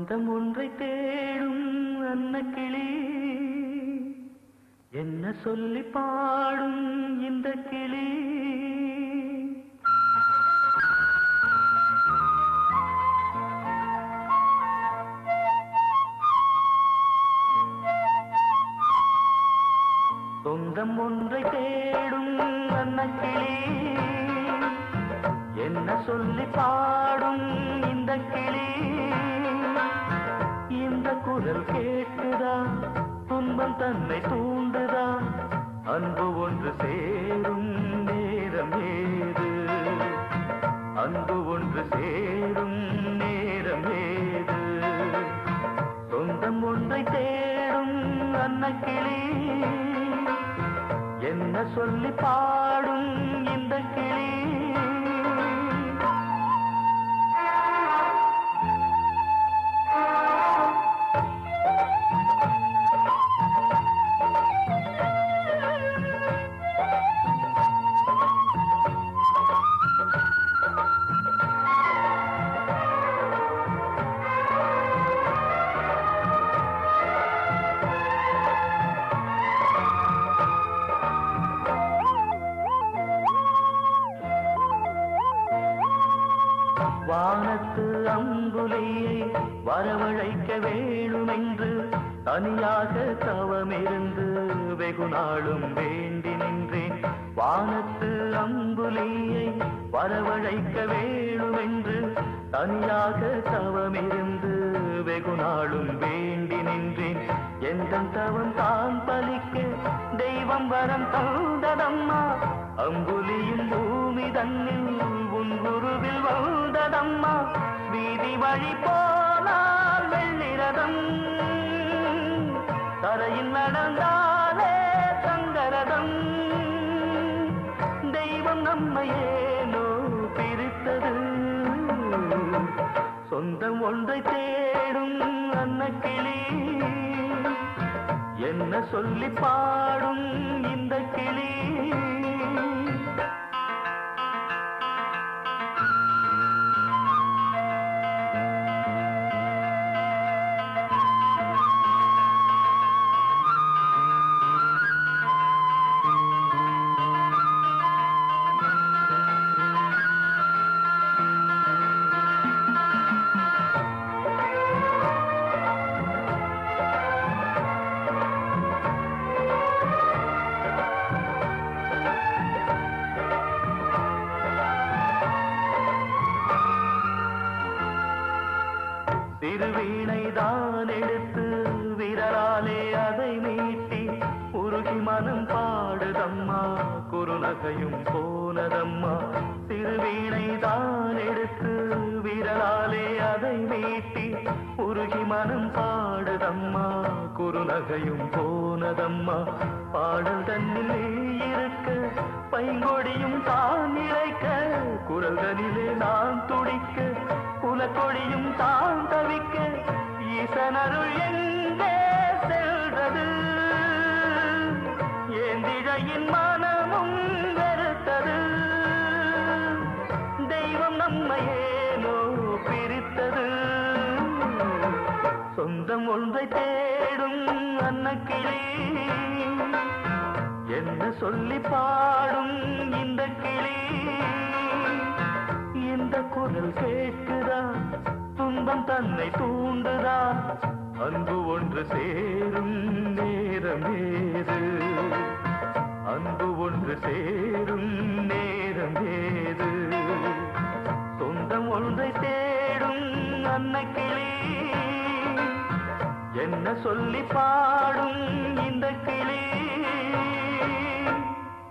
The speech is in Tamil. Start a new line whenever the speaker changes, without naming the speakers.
சொந்தம் ஒன்றை தேடும் அன்னக்கிளி, என்ன சொல்லி பாடும் இந்த கிளி? சொந்தம் ஒன்றை தேடும் அன்னக்கிளி, என்ன சொல்லி பாடும் இந்த கிளி? இந்த குரல் கேட்குதா, துன்பம் தன்னை தூண்டுதா? அன்பு ஒன்று சேரும் நேரம் ஏது? அன்பு ஒன்று சேரும் நேரம் ஏது? சொந்தம் ஒன்றை தேடும் அன்னக்கிளி, என்ன சொல்லி பாடும் இந்த கிளி? வானத்து அம்புலியை வரவழைக்க வேணுமென்று தனியாக தவமிருந்து வெகு நாளும் வேண்டி நின்றேன். வானத்து அம்புலியை வரவழைக்க வேணுமென்று தனியாக தவமிருந்து வெகு நாளும் வேண்டி நின்றேன். எந்த தவம் தான் பலிக்க தெய்வம் வரம் தந்ததம்மா, அம்புலியும் பூமி தன்னில் உன் குருவில் வந்ததம்மா. வீதி வழி போனால் வெள்ளிரதம், தரையில் நடந்தாலே சங்கரதம். தெய்வம் நம்மையேனோ பிரித்தது, சொந்தம் ஒன்றை தேடும் அன்னக்கிளி, என்ன சொல்லி பாடும் இந்த கிளி? திருவீணைதான் எடுத்து விரலாலே அதை மீட்டி உருகி மனம் பாடுதம்மா, குறுநகையும் போனதம்மா. திருவீணைதான் எடுத்து விரலாலே அதை மீட்டி உருகி மனம் பாடுதம்மா, குறுநகையும் போனதம்மா. பாடல் தன்னிலே இருக்க பைங்கொடியும் தான் இழைக்க, குரல்களிலே நான் துடிக்க குலக்கொடியும் தான் தவிக்க, ஈசனருள் எங்கே செல்றது? ஏந்திழையின் மனமும் வெறுத்தது, தெய்வம் நம்மையேனோ பிரித்தது. சொந்தம் ஒன்றை தேடும் அன்னக்கிளி, என்ன சொல்லி பாடும் இந்த கிளி? இந்த குரல் கேட்குதா, துன்பம் தன்னை தூண்டுதா? அன்பு ஒன்று சேரும் நேரம் ஏது? அன்பு ஒன்று சேரும் நேரம் ஏது? சொந்தம் ஒன்றை தேடும் அன்னக்கிளி, என்ன சொல்லி